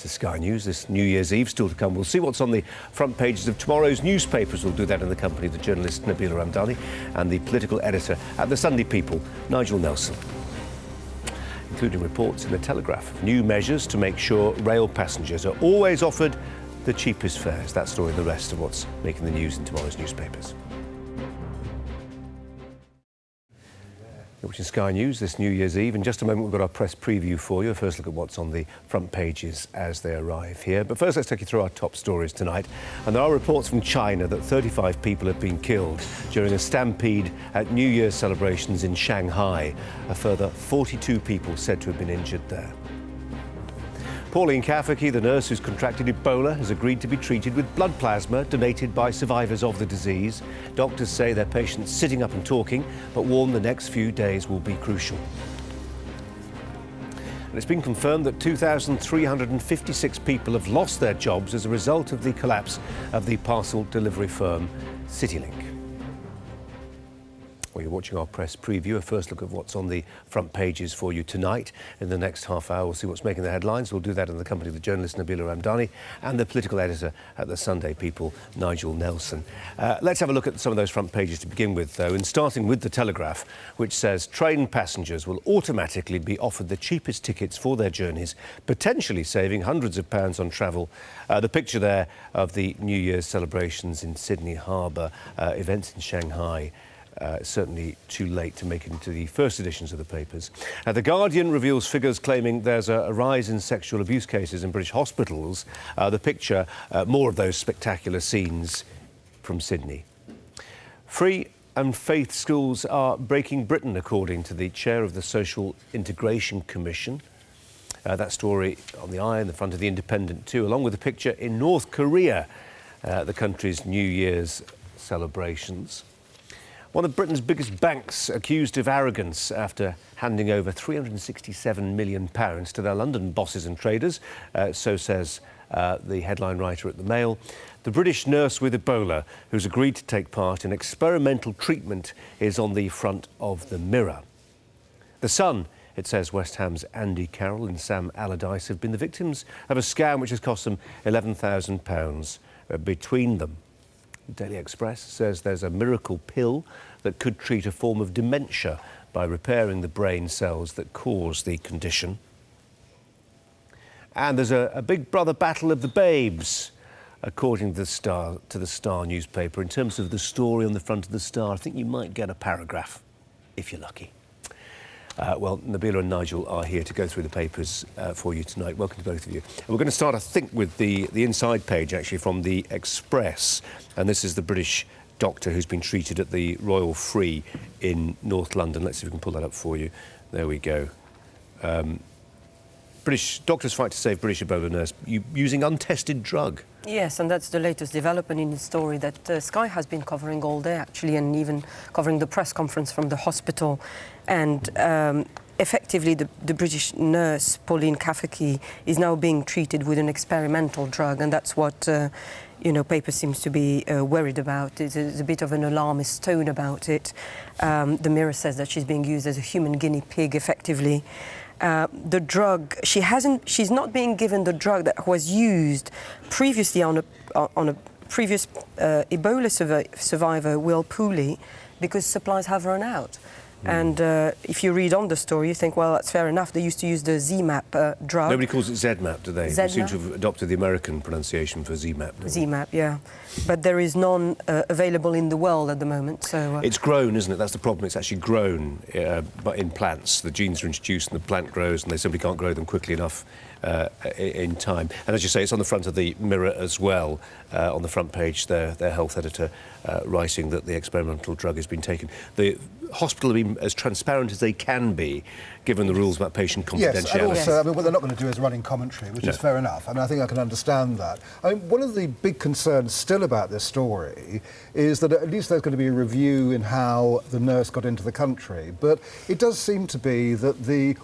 This is Sky News, this New Year's Eve still to come. We'll see what's on the front pages of tomorrow's newspapers. We'll do that in the company of the journalist Nabila Ramdani and the political editor at the Sunday People, Nigel Nelson. Including reports in the Telegraph of new measures to make sure rail passengers are always offered the cheapest fares. That story and the rest of what's making the news in tomorrow's newspapers. Which is Sky News this New Year's Eve. In just a moment, we've got our press preview for you. A first look at what's on the front pages as they arrive here. But first, let's take you through our top stories tonight. And there are reports from China that 35 people have been killed during a stampede at New Year's celebrations in Shanghai. A further 42 people said to have been injured there. Pauline Kafaki, the nurse who's contracted Ebola, has agreed to be treated with blood plasma donated by survivors of the disease. Doctors say their patient's sitting up and talking, but warn the next few days will be crucial. And it's been confirmed that 2,356 people have lost their jobs as a result of the collapse of the parcel delivery firm CityLink. Well, you're watching our press preview, a first look at what's on the front pages for you tonight. In the next half hour, we'll see what's making the headlines. We'll do that in the company of the journalist Nabila Ramdani and the political editor at the Sunday People, Nigel Nelson. Let's have a look at some of those front pages to begin with, though, and starting with the Telegraph, which says train passengers will automatically be offered the cheapest tickets for their journeys, potentially saving hundreds of pounds on travel. The picture there of the New Year's celebrations in Sydney Harbour, events in Shanghai. Certainly too late to make it into the first editions of the papers. The Guardian reveals figures claiming there's a rise in sexual abuse cases in British hospitals. The picture, more of those spectacular scenes from Sydney. Free and faith schools are breaking Britain, according to the chair of the Social Integration Commission. That story on the eye in the front of the Independent too, along with a picture in North Korea, the country's New Year's celebrations. One of Britain's biggest banks accused of arrogance after handing over £367 million to their London bosses and traders, so says the headline writer at the Mail. The British nurse with Ebola, who's agreed to take part in experimental treatment, is on the front of the Mirror. The Sun, it says West Ham's Andy Carroll and Sam Allardyce have been the victims of a scam which has cost them £11,000 between them. Daily Express says there's a miracle pill that could treat a form of dementia by repairing the brain cells that cause the condition. And there's a big brother battle of the babes, according to the Star newspaper. In terms of the story on the front of the Star, I think you might get a paragraph, if you're lucky. Well, Nabila and Nigel are here to go through the papers for you tonight. Welcome to both of you. And we're going to start, I think, with the inside page, actually, from the Express. And this is the British doctor who's been treated at the Royal Free in North London. Let's see if we can pull that up for you. There we go. British doctors fight to save British Ebola nurse using untested drug. Yes, and that's the latest development in the story that Sky has been covering all day, actually, and even covering the press conference from the hospital. And effectively, the British nurse, Pauline Kafaki, is now being treated with an experimental drug, and that's what, paper seems to be worried about. There's a bit of an alarmist tone about it. The Mirror says that she's being used as a human guinea pig, effectively. The drug, she's not being given the drug that was used previously on a previous Ebola survivor, Will Pooley, because supplies have run out. And if you read on the story, you think, well, that's fair enough. They used to use the ZMapp drug. Nobody calls it ZMapp, do they? They seem to have adopted the American pronunciation for ZMapp. ZMapp, yeah. But there is none available in the world at the moment, so... It's grown, isn't it? That's the problem. It's actually grown but in plants. The genes are introduced and the plant grows, and they simply can't grow them quickly enough in time. And as you say, it's on the front of the Mirror as well. On the front page, their health editor writing that the experimental drug has been taken. The hospital have been as transparent as they can be, given the rules about patient confidentiality. Yes, and also, I mean, what they're not going to do is running commentary, which is fair enough, and I think I can understand that. I mean, one of the big concerns still about this story is that at least there's going to be a review in how the nurse got into the country, but it does seem to be that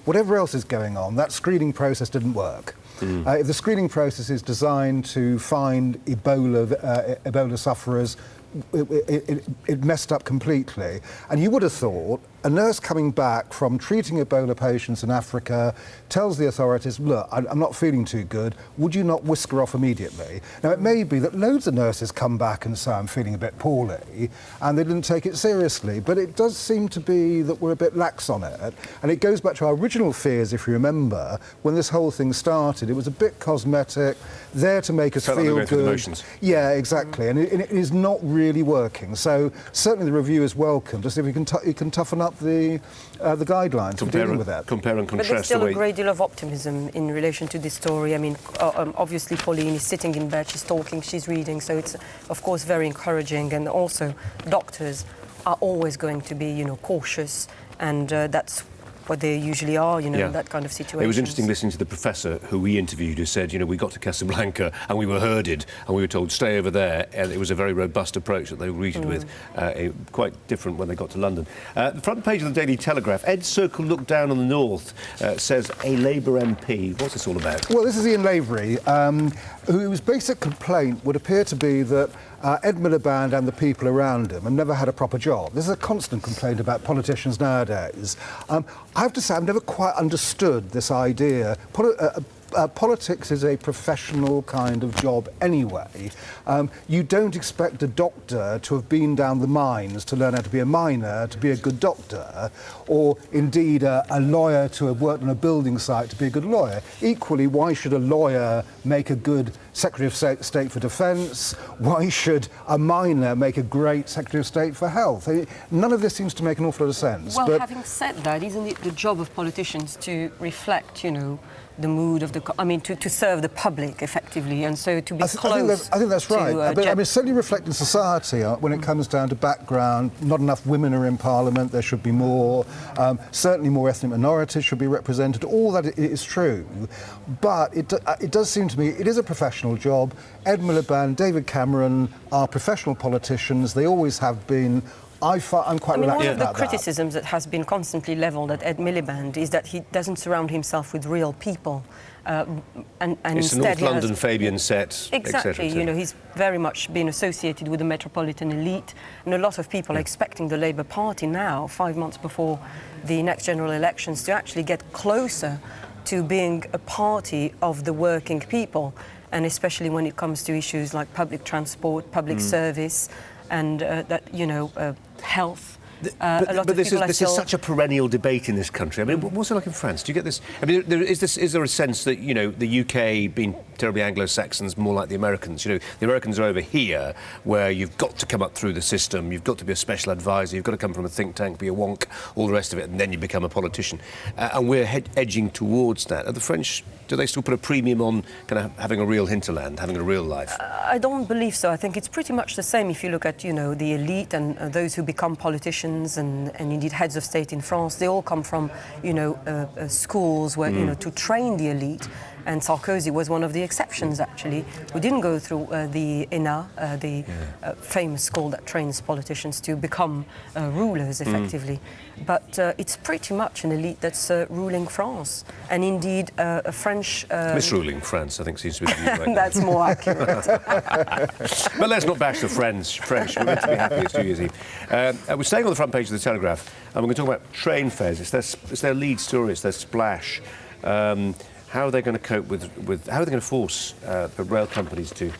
whatever else is going on, that screening process didn't work. If the screening process is designed to find Ebola sufferers, it messed up completely. And you would have thought a nurse coming back from treating Ebola patients in Africa tells the authorities, look, I'm not feeling too good, would you not whisk her off immediately? Now, it may be that loads of nurses come back and say, I'm feeling a bit poorly, and they didn't take it seriously, but it does seem to be that we're a bit lax on it. And it goes back to our original fears, if you remember, when this whole thing started. It was a bit cosmetic, there to make us feel good. Yeah, exactly. And it is not really working. So certainly the review is welcome to see if you can toughen up the guidelines for dealing with that. Compare and contrast. But there's still a great deal of optimism in relation to this story. I mean, obviously Pauline is sitting in bed, she's talking, she's reading, so it's of course very encouraging. And also doctors are always going to be, cautious, and that's what they usually are, in that kind of situation. It was interesting listening to the professor who we interviewed, who said, we got to Casablanca and we were herded and we were told, stay over there. And it was a very robust approach that they were greeted with, quite different when they got to London. The front page of the Daily Telegraph, Ed Circle looked down on the north, says a Labour MP. What's this all about? Well, this is Ian Lavery, whose basic complaint would appear to be that Ed Miliband and the people around him have never had a proper job. This is a constant complaint about politicians nowadays. I have to say, I've never quite understood this idea. Politics is a professional kind of job anyway. You don't expect a doctor to have been down the mines to learn how to be a miner, to be a good doctor, or indeed a lawyer to have worked on a building site to be a good lawyer. Equally, why should a lawyer make a good Secretary of State for Defence? Why should a miner make a great Secretary of State for Health? None of this seems to make an awful lot of sense. Well, but having said that, isn't it the job of politicians to reflect, the mood of to serve the public effectively, and so to be close? I think that's right. But certainly reflecting society when it comes down to background. Not enough women are in Parliament. There should be more. Certainly more ethnic minorities should be represented. All that is true, but it does seem to me it is a professional job. Ed Miliband, David Cameron are professional politicians. They always have been. I'm quite relaxed about that. One of the criticisms that has been constantly levelled at Ed Miliband is that he doesn't surround himself with real people. And it's instead a North London Fabian set, exactly, etc. He's very much been associated with the metropolitan elite, and a lot of people are expecting the Labour Party now, 5 months before the next general elections, to actually get closer to being a party of the working people, and especially when it comes to issues like public transport, public service, and health. But this is such a perennial debate in this country. I mean, what's it like in France? Do you get this? I mean, is there a sense that, the UK, being terribly Anglo-Saxons, more like the Americans? The Americans are over here, where you've got to come up through the system, you've got to be a special advisor, you've got to come from a think tank, be a wonk, all the rest of it, and then you become a politician. And we're edging towards that. Are the French, do they still put a premium on kind of having a real hinterland, having a real life? I don't believe so. I think it's pretty much the same if you look at, the elite and those who become politicians and indeed heads of state in France. They all come from, schools where, to train the elite. And Sarkozy was one of the exceptions, actually, who didn't go through the ENA, the famous school that trains politicians to become rulers, effectively. But it's pretty much an elite that's ruling France. And indeed, a French... Misruling France, I think, seems to be the view right That's more accurate. But let's not bash the French. We're meant to be happy. It's New Year's Eve. We're staying on the front page of the Telegraph, and we're going to talk about train fares. It's their lead story, it's their splash. How are they going to cope with how are they going to force the rail companies to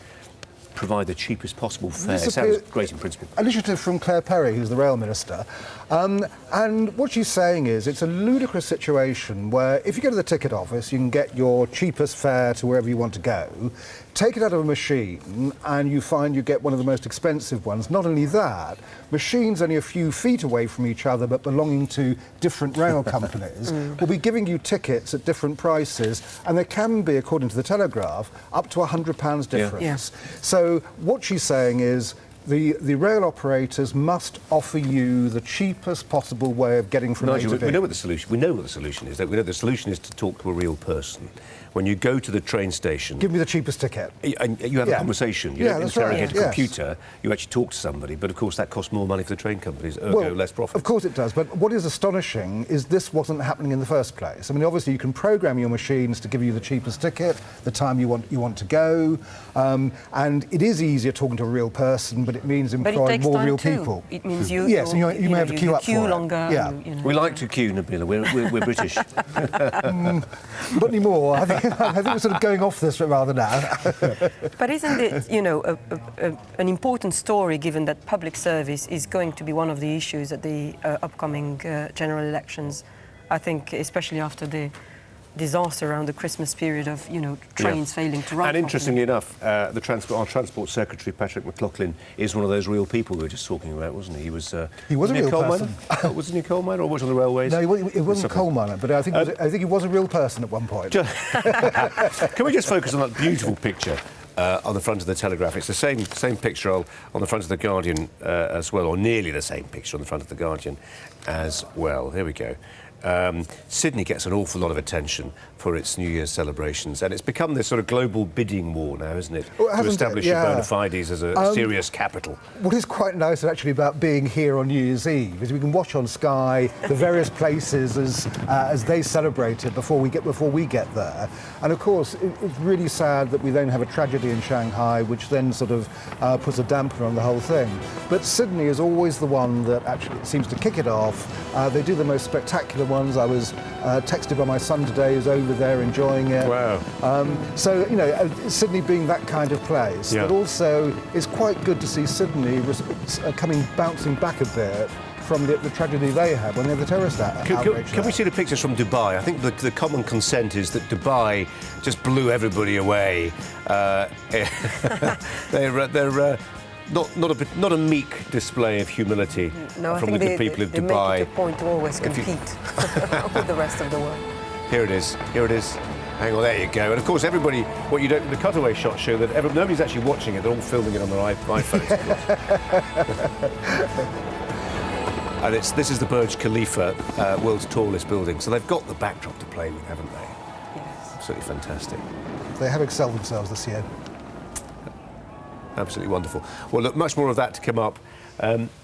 provide the cheapest possible fare? It sounds great in principle. Initiative from Claire Perry, who's the rail minister. And what she's saying is it's a ludicrous situation where if you go to the ticket office, you can get your cheapest fare to wherever you want to go, take it out of a machine, and you find you get one of the most expensive ones. Not only that, machines only a few feet away from each other but belonging to different rail companies will be giving you tickets at different prices, and there can be, according to the Telegraph, up to £100 difference. Yeah. So what she's saying is the rail operators must offer you the cheapest possible way of getting from A to B. We know what the solution is. We know the solution is to talk to a real person. when you go to the train station... Give me the cheapest ticket. And you have a conversation. You don't interrogate a computer. Yes. You actually talk to somebody. But, of course, that costs more money for the train companies, ergo less profit. Of course it does. But what is astonishing is this wasn't happening in the first place. I mean, obviously, you can program your machines to give you the cheapest ticket, the time you want to go. And it is easier talking to a real person, but it means employing more real people. It means you may have to queue up for it. Longer. Yeah. We like to queue, Nabila. We're British. Not anymore. I think we're sort of going off this rather now. But isn't it, an important story, given that public service is going to be one of the issues at the upcoming general elections? I think, especially after the disaster around the Christmas period of, trains failing to run. And interestingly enough, our Transport Secretary, Patrick McLaughlin, is one of those real people we were just talking about, wasn't he? He was a real person. Wasn't he a coal miner or was he on the railways? No, he wasn't a coal miner, but I think he was a real person at one point. Can we just focus on that beautiful picture on the front of the Telegraph? It's the same picture on the front of the Guardian as well, or nearly the same picture on the front of the Guardian as well. Here we go. Sydney gets an awful lot of attention for its New Year's celebrations, and it's become this sort of global bidding war now, isn't it? To establish your bona fides as a serious capital. What is quite nice actually about being here on New Year's Eve is we can watch on Sky the various places as they celebrate it before we get there. And of course, it's really sad that we then have a tragedy in Shanghai, which then sort of puts a damper on the whole thing. But Sydney is always the one that actually seems to kick it off. They do the most spectacular ones. I was texted by my son today, who's over there enjoying it. Wow. So, Sydney being that kind of place, but also it's quite good to see Sydney bouncing back a bit from the tragedy they had when they had the terrorist outrage. Can we see the pictures from Dubai? I think the common consent is that Dubai just blew everybody away. They're not a meek display of humility from the people of Dubai. They make it a point to always compete with the rest of the world. Here it is. Hang on, there you go. And of course, everybody, the cutaway shots show that nobody's actually watching it. They're all filming it on their iPhones. And this is the Burj Khalifa, world's tallest building. So they've got the backdrop to play with, haven't they? Yes. Absolutely fantastic. They have excelled themselves this year. Absolutely wonderful. Well, look, much more of that to come up.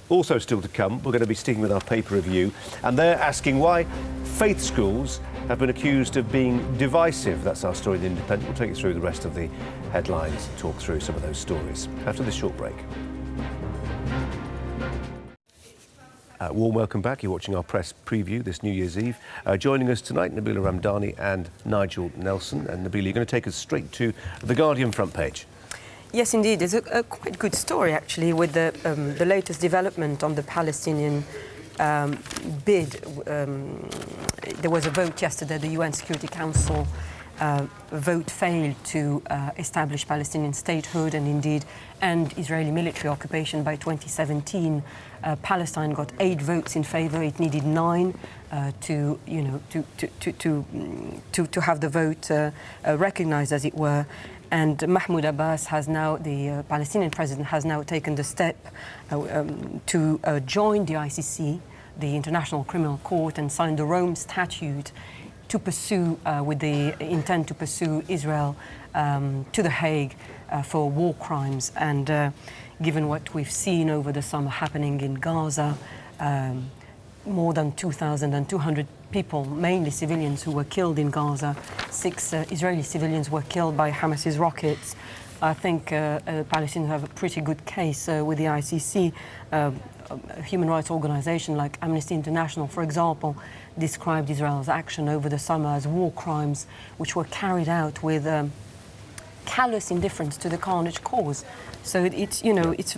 Also still to come, we're going to be sticking with our paper review, and they're asking why faith schools have been accused of being divisive. That's our story in The Independent. We'll take you through the rest of the headlines, talk through some of those stories after this short break. Warm welcome back. You're watching our press preview this New Year's Eve. Joining us tonight, Nabila Ramdani and Nigel Nelson. And Nabila, you're going to take us straight to the Guardian front page. Yes, indeed. It's a quite good story, actually, with the latest development on the Palestinian bid. There was a vote yesterday. The UN Security Council vote failed to establish Palestinian statehood and indeed end Israeli military occupation by 2017. Palestine got 8 votes in favour. It needed 9 to have the vote recognised, as it were. And Mahmoud Abbas has now, the Palestinian president, has now taken the step to join the ICC, the International Criminal Court, and sign the Rome Statute to pursue, with the intent to pursue Israel to The Hague for war crimes. And given what we've seen over the summer happening in Gaza, more than 2,200 people, mainly civilians, who were killed in Gaza. 6 Israeli civilians were killed by Hamas's rockets. I think Palestinians have a pretty good case with the ICC. A human rights organisation like Amnesty International, for example, described Israel's action over the summer as war crimes, which were carried out with callous indifference to the carnage caused. So it's a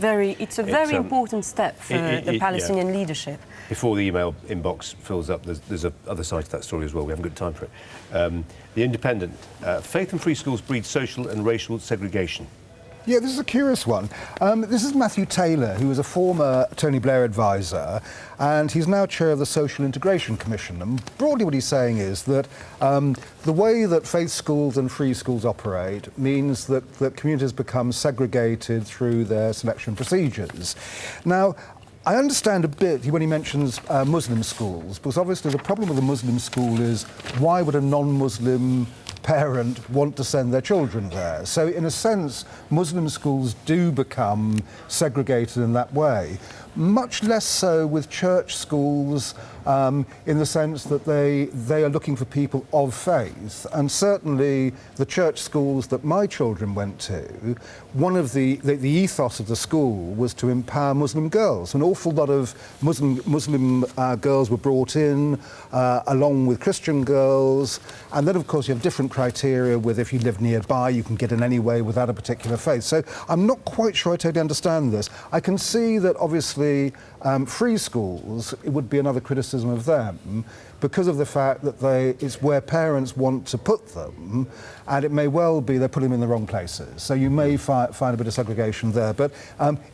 very important step for the Palestinian leadership. Before the email inbox fills up, there's a other side to that story as well. We haven't got time for it. The Independent. Faith and free schools breed social and racial segregation. Yeah, this is a curious one. This is Matthew Taylor, who was a former Tony Blair advisor, and he's now chair of the Social Integration Commission. And broadly what he's saying is that the way that faith schools and free schools operate means that communities become segregated through their selection procedures. Now, I understand a bit when he mentions Muslim schools, because obviously the problem with a Muslim school is why would a non-Muslim parent want to send their children there? So in a sense, Muslim schools do become segregated in that way. Much less so with church schools, in the sense that they are looking for people of faith. And certainly the church schools that my children went to, one of the ethos of the school was to empower Muslim girls. An awful lot of Muslim girls were brought in, along with Christian girls. And then, of course, you have different criteria with if you live nearby, you can get in any way without a particular faith. So I'm not quite sure I totally understand this. I can see that, obviously, free schools, it would be another criticism of them because of the fact that it's where parents want to put them, and it may well be they're putting them in the wrong places. So you may find a bit of segregation there. But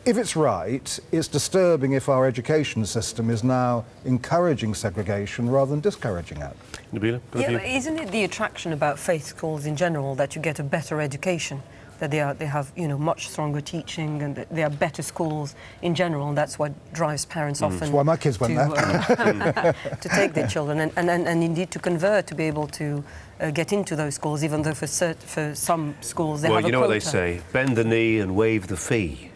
if it's right, it's disturbing if our education system is now encouraging segregation rather than discouraging it. Nabila? Yeah, isn't it the attraction about faith schools in general that you get a better education? That they have much stronger teaching, and that they are better schools in general, and that's what drives parents often. That's why my kids went there. To take their children and indeed to convert, to be able to get into those schools, even though for some schools they have a quota. Well, you know what they say, bend the knee and waive the fee,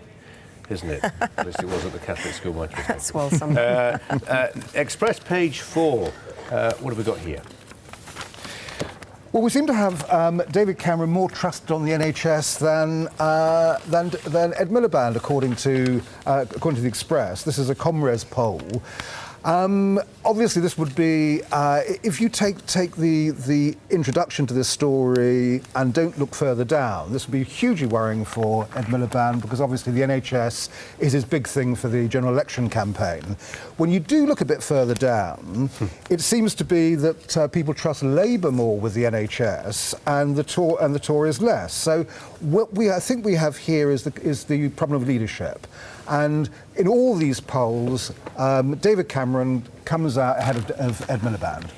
isn't it? At least it was at the Catholic school, my children. That's well something. Express page 4. What have we got here? Well, we seem to have David Cameron more trusted on the NHS than Ed Miliband, according to the Express. This is a Comres poll. Obviously, this would be if you take the introduction to this story and don't look further down. This would be hugely worrying for Ed Miliband because obviously the NHS is his big thing for the general election campaign. When you do look a bit further down, it seems to be that people trust Labour more with the NHS and the Tories less. So what I think we have here is the problem of leadership. And in all these polls, David Cameron comes out ahead of Ed Miliband.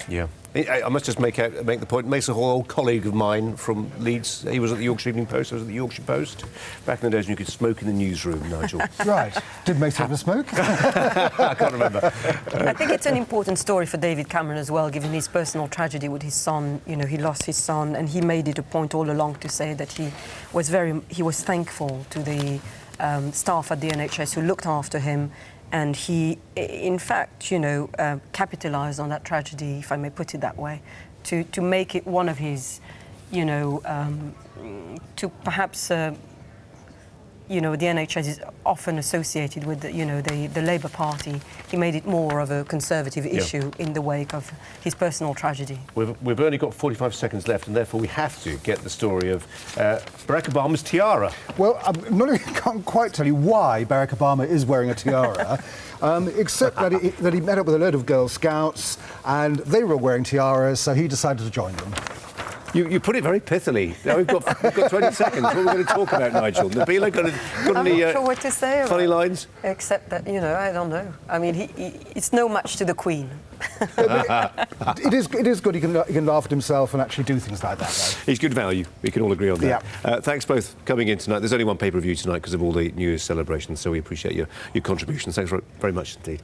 Yeah. I must just make the point. Mason Hall, old colleague of mine from Leeds, he was at the Yorkshire Evening Post, I was at the Yorkshire Post. Back in the days when you could smoke in the newsroom, Nigel. Right. Did Mason ever smoke? I can't remember. I think it's an important story for David Cameron as well, given his personal tragedy with his son. He lost his son, and he made it a point all along to say that he was thankful to the staff at the NHS who looked after him, and he, in fact, capitalised on that tragedy, if I may put it that way, to make it one of his, to perhaps, the NHS is often associated with the Labour Party. He made it more of a conservative issue in the wake of his personal tragedy. We've only got 45 seconds left, and therefore we have to get the story of Barack Obama's tiara. Well, I can't quite tell you why Barack Obama is wearing a tiara, except that he met up with a load of Girl Scouts, and they were wearing tiaras, so he decided to join them. You put it very pithily. Now we've got 20 seconds. What are we going to talk about, Nigel? Nabila, got any I'm not sure what to say funny lines? Except that, I don't know. I mean, it's no match to the Queen. It is good he can laugh at himself and actually do things like that, though. He's good value. We can all agree on that. Yeah. Thanks both for coming in tonight. There's only one pay-per-view tonight because of all the New Year's celebrations, so we appreciate your contributions. Thanks very much indeed.